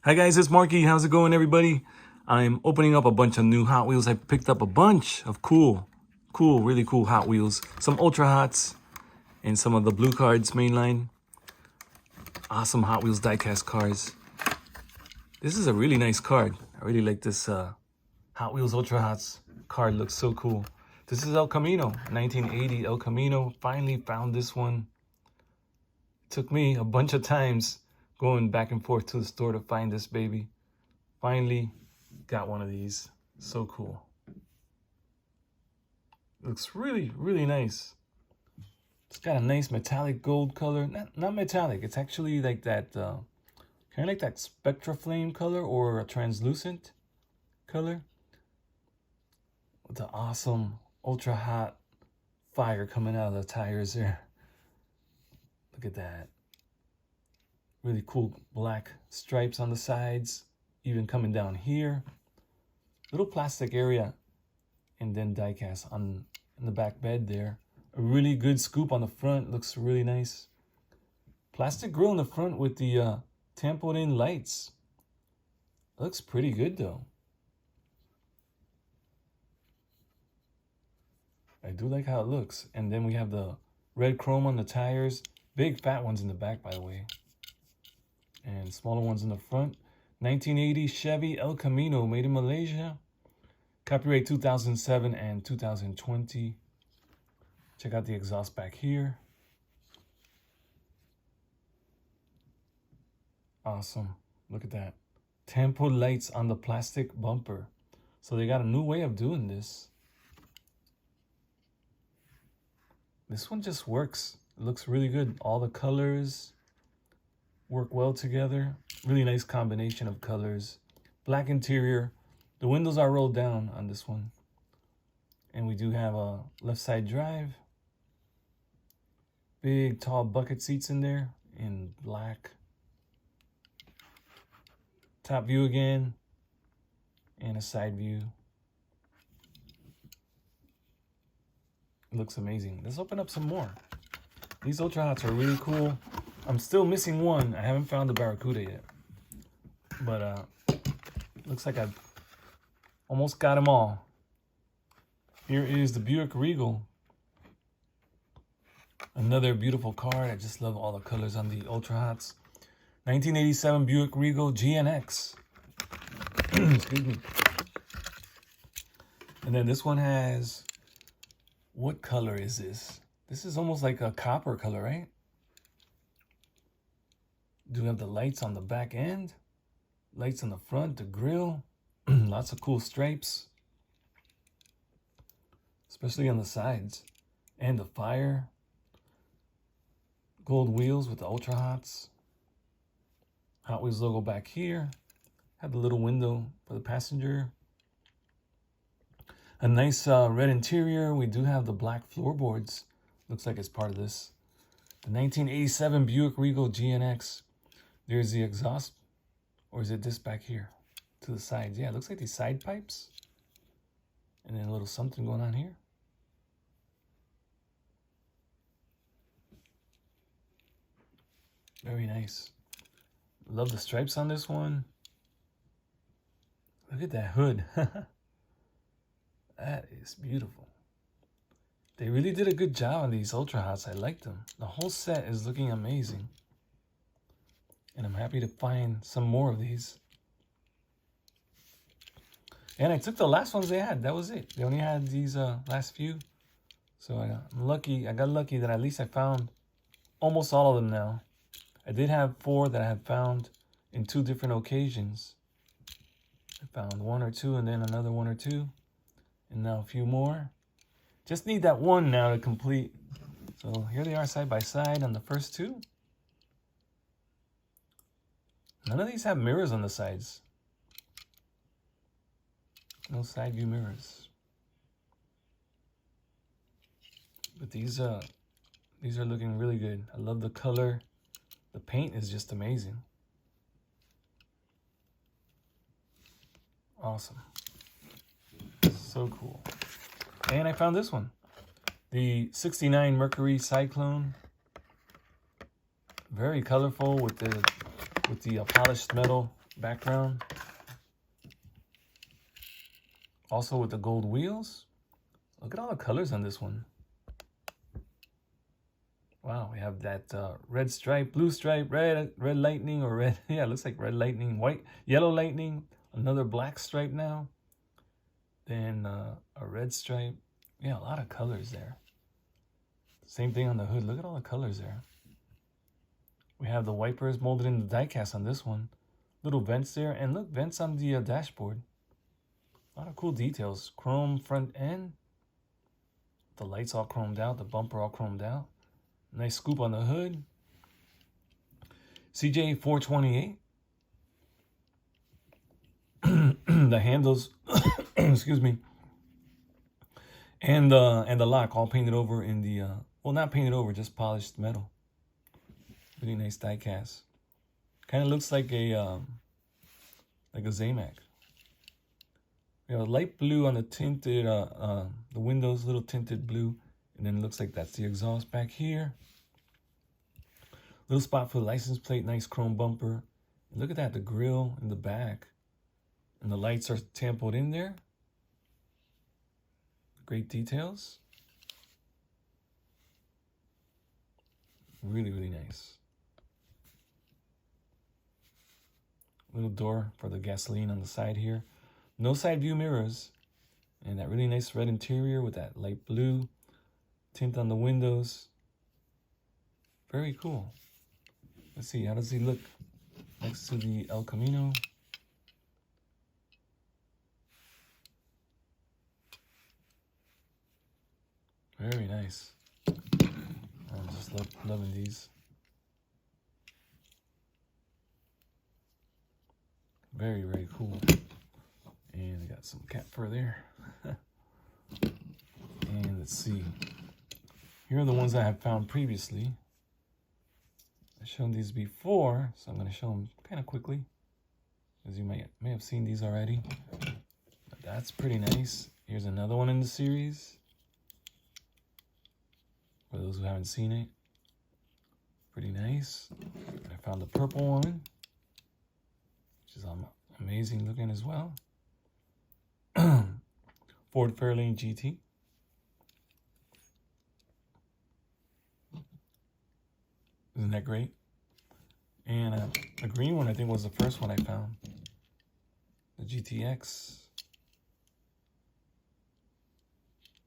Hi guys, it's Marky. How's it going, everybody? I'm opening up a bunch of new Hot Wheels. I picked up a bunch of really cool Hot Wheels. Some Ultra Hots and some of the Blue Cards mainline. Awesome Hot Wheels diecast cars. This is a really nice card. I really like this Hot Wheels Ultra Hots card. Looks so cool. This is El Camino, 1980 El Camino. Finally found this one. Took me a bunch of times going back and forth to the store to find this baby. Finally got one of these. So cool. Looks really, really nice. It's got a nice metallic gold color. Not metallic. It's actually like that, kind of like that Spectra Flame color or a translucent color. With the awesome ultra hot fire coming out of the tires there. Look at that. Really cool black stripes on the sides, even coming down here. Little plastic area, and then diecast in the back bed there. A really good scoop on the front, looks really nice. Plastic grille in the front with the tampoed in lights. Looks pretty good though. I do like how it looks. And then we have the red chrome on the tires. Big fat ones in the back, by the way. And smaller ones in the front. 1980 Chevy El Camino, made in Malaysia. Copyright 2007 and 2020. Check out the exhaust back here. Awesome. Look at that. Tempo lights on the plastic bumper. So they got a new way of doing this. This one just works. It looks really good. All the colors work well together. Really nice combination of colors. Black interior. The windows are rolled down on this one. And we do have a left side drive. Big tall bucket seats in there in black. Top view again. And a side view. It looks amazing. Let's open up some more. These Ultra Hots are really cool. I'm still missing one. I haven't found the Barracuda yet. But looks like I've almost got them all. Here is the Buick Regal. Another beautiful car. I just love all the colors on the Ultra Hots. 1987 Buick Regal GNX. Excuse me. And then this one has... What color is this? This is almost like a copper color, right? Do we have the lights on the back end? Lights on the front, the grille. Lots of cool stripes. Especially on the sides. And the fire. Gold wheels with the Ultra Hots. Hot Wheels logo back here. Have the little window for the passenger. A nice red interior. We do have the black floorboards. Looks like it's part of this. The 1987 Buick Regal GNX. There's the exhaust. Or is it this back here? To the sides. Yeah, it looks like these side pipes. And then a little something going on here. Very nice. Love the stripes on this one. Look at that hood. That is beautiful. They really did a good job on these Ultra Hots. I like them. The whole set is looking amazing. And I'm happy to find some more of these. And I took the last ones they had. That was it. They only had these last few. So I'm lucky. I got lucky that at least I found almost all of them now. I did have 4 that I had found in 2 different occasions. I found 1 or 2 and then another 1 or 2. And now a few more. Just need that one now to complete. So here they are side by side on the first 2. None of these have mirrors on the sides. No side view mirrors. But these are looking really good. I love the color. The paint is just amazing. Awesome. So cool. And I found this one. The 69 Mercury Cyclone. Very colorful with the polished metal background. Also with the gold wheels. Look at all the colors on this one. Wow, we have that red stripe, blue stripe, red lightning, or red, yeah, it looks like red lightning, white, yellow lightning, another black stripe now, then a red stripe. Yeah, a lot of colors there. Same thing on the hood. Look at all the colors there. We have the wipers molded in the diecast on this one. Little vents there, and look, vents on the dashboard. A lot of cool details. Chrome front end. The lights all chromed out, the bumper all chromed out. Nice scoop on the hood. CJ 428. The handles, excuse me, and the lock all painted over in the well, not painted over, just polished metal. Really nice die cast. Kind of looks like a Zamac. We have a light blue on the tinted the windows, little tinted blue, and then it looks like that's the exhaust back here. Little spot for the license plate, nice chrome bumper. And look at that, the grill in the back. And the lights are tampoed in there. Great details. Really, really nice. Little door for the gasoline on the side here. No side view mirrors. And that really nice red interior with that light blue tint on the windows. Very cool. Let's see, how does he look next to the El Camino? Very nice. I'm just loving these. Very, very cool. And we got some cat fur there. And let's see. Here are the ones I have found previously. I've shown these before, so I'm going to show them kind of quickly, as you may have seen these already. But that's pretty nice. Here's another one in the series. For those who haven't seen it, pretty nice. I found the purple one, which is amazing looking as well. Ford Fairlane GT. Isn't that great? And a green one, I think, was the first one I found. The GTX.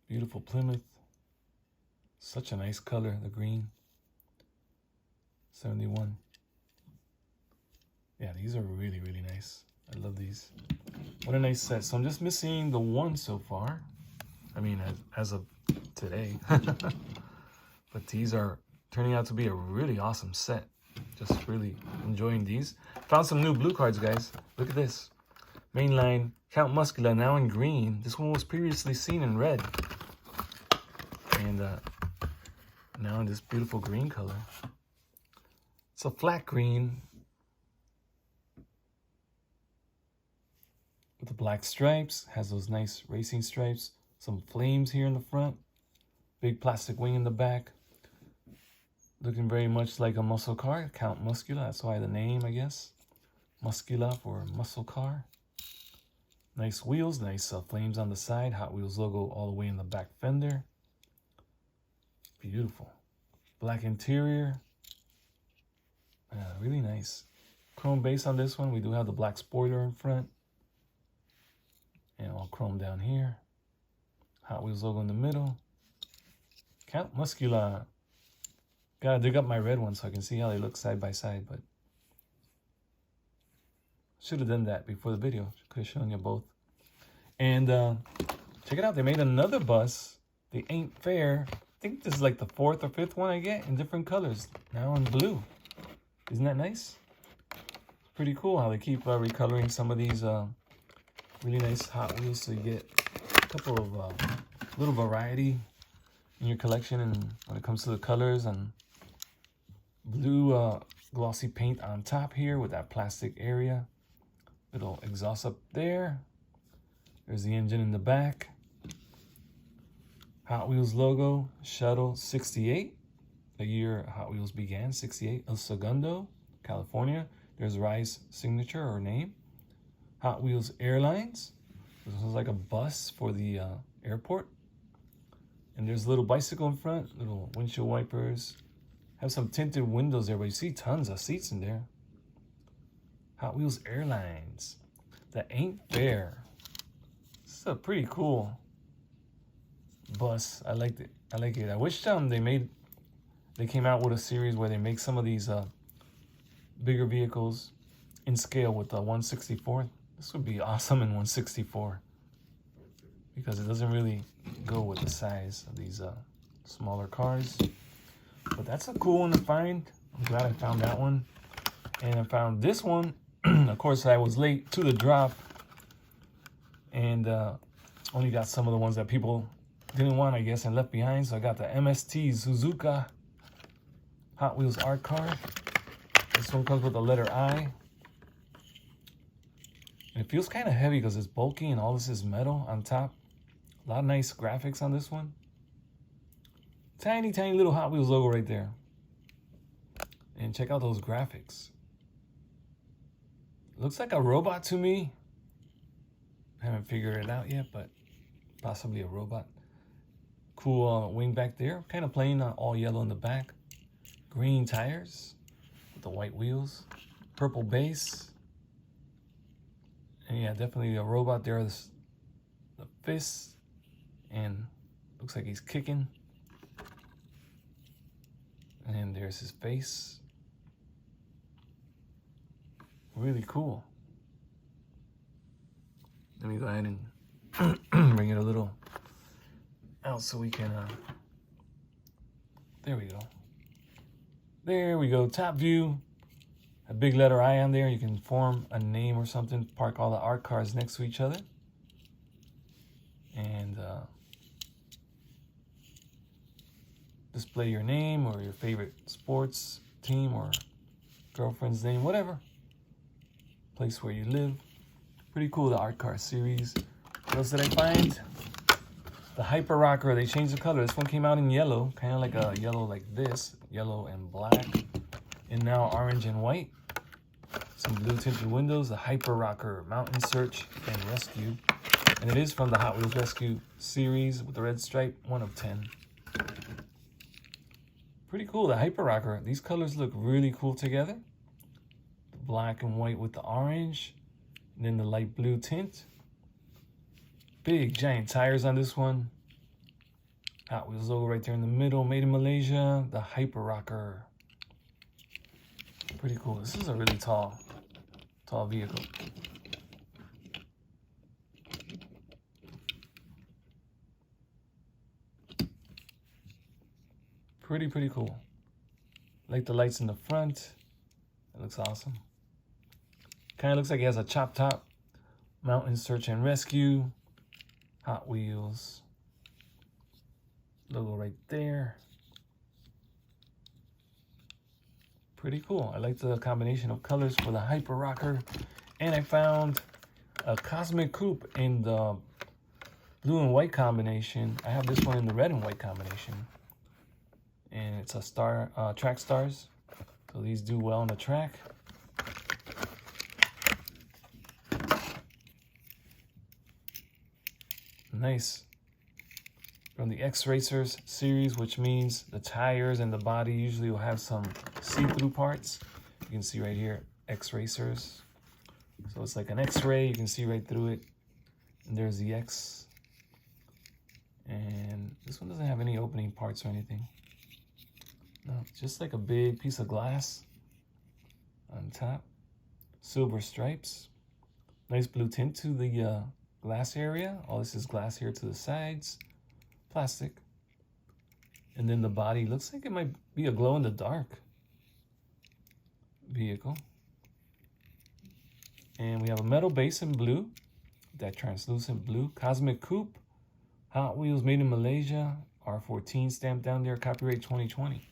Beautiful Plymouth. Such a nice color, the green. 71. Yeah, these are really, really nice. I love these. What a nice set. So I'm just missing the one so far. I mean, as of today. But these are turning out to be a really awesome set. Just really enjoying these. Found some new blue cards, guys. Look at this. Mainline Count Muscular, now in green. This one was previously seen in red. And now in this beautiful green color. It's a flat green with the black stripes. Has those nice racing stripes. Some flames here in the front. Big plastic wing in the back. Looking very much like a muscle car. Count Muscular, that's why the name, I guess. Muscular for muscle car. Nice wheels, nice flames on the side. Hot Wheels logo all the way in the back fender. Beautiful. Black interior. Really nice. Chrome base on this one. We do have the black spoiler in front. And all chrome down here. Hot Wheels logo in the middle. Count Muscular. Gotta dig up my red one so I can see how they look side by side, but should have done that before the video. Could have shown you both. And check it out. They made another bus. They ain't fair. I think this is like the 4th or 5th one I get in different colors. Now in blue. Isn't that nice? Pretty cool how they keep recoloring some of these really nice Hot Wheels, so you get a couple of little variety in your collection. And when it comes to the colors, and blue glossy paint on top here with that plastic area. Little exhaust up there. There's the engine in the back. Hot Wheels logo, Shuttle 68. The year Hot Wheels began, 68, El Segundo, California. There's Rye's signature or name. Hot Wheels Airlines. This is like a bus for the airport. And there's a little bicycle in front, little windshield wipers. Have some tinted windows there, but you see tons of seats in there. Hot Wheels Airlines. That ain't fair. This is a pretty cool bus. I liked it. I like it. I wish they came out with a series where they make some of these bigger vehicles in scale with the 1/64. This would be awesome in 1/64 because it doesn't really go with the size of these smaller cars. But that's a cool one to find. I'm glad I found that one. And I found this one. Of course, I was late to the drop and only got some of the ones that people didn't want, I guess, and left behind. So I got the MSST Suzuka Hot Wheels art car. This one comes with the letter I. And it feels kind of heavy because it's bulky and all this is metal on top. A lot of nice graphics on this one. Tiny, tiny little Hot Wheels logo right there. And check out those graphics. Looks like a robot to me. I haven't figured it out yet, but possibly a robot. Cool wing back there. Kind of plain, all yellow in the back. Green tires with the white wheels. Purple base. And yeah, definitely a robot there. The fist. And looks like he's kicking. And then there's his face. Really cool. Let me go ahead and bring it a little out so we can, there we go. There we go, top view. A big letter I on there. You can form a name or something, park all the art cars next to each other. And display your name or your favorite sports team or girlfriend's name, whatever. Place where you live. Pretty cool, the art car series. What else did I find? The Hyper Rocker, they changed the color. This one came out in yellow, kind of like a yellow like this, yellow and black. And now orange and white. Some blue tinted windows, the Hyper Rocker Mountain Search and Rescue. And it is from the Hot Wheels Rescue series with the red stripe, 1 of 10. Pretty cool, the Hyper Rocker. These colors look really cool together. The black and white with the orange. And then the light blue tint. Big giant tires on this one. Hot Wheels logo right there in the middle. Made in Malaysia. The Hyper Rocker. Pretty cool. This is a really tall vehicle. Pretty cool. Like the lights in the front. It looks awesome. Kind of looks like it has a chop top. Mountain Search and Rescue. Hot Wheels. Logo right there. Pretty cool. I like the combination of colors for the Hyper Rocker. And I found a Cosmic Coupe in the blue and white combination. I have this one in the red and white combination. And it's a track stars. So these do well on the track. Nice. From the X-Racers series, which means the tires and the body usually will have some see-through parts. You can see right here, X-Racers. So it's like an X-ray, you can see right through it. And there's the X. And this one doesn't have any opening parts or anything. No, just like a big piece of glass on top. Silver stripes. Nice blue tint to the glass area. All this is glass here to the sides. Plastic. And then the body looks like it might be a glow-in-the-dark vehicle. And we have a metal base in blue. That translucent blue. Cosmic Coupe. Hot Wheels made in Malaysia. R14 stamped down there. Copyright 2020.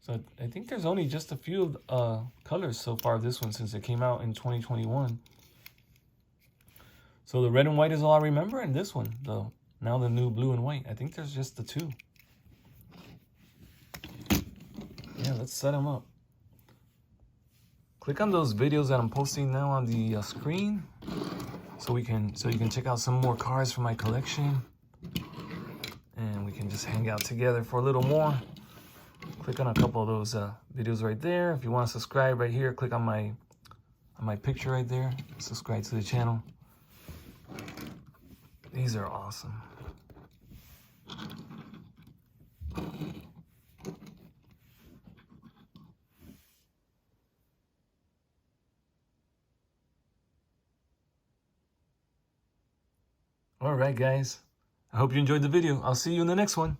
So I think there's only just a few colors so far of this one since it came out in 2021. So the red and white is all I remember, and this one, now the new blue and white. I think there's just the two. Yeah, let's set them up. Click on those videos that I'm posting now on the screen, so you can check out some more cars from my collection, and we can just hang out together for a little more. Click on a couple of those videos right there. If you want to subscribe right here, click on my picture right there. Subscribe to the channel. These are awesome. All right, guys. I hope you enjoyed the video. I'll see you in the next one.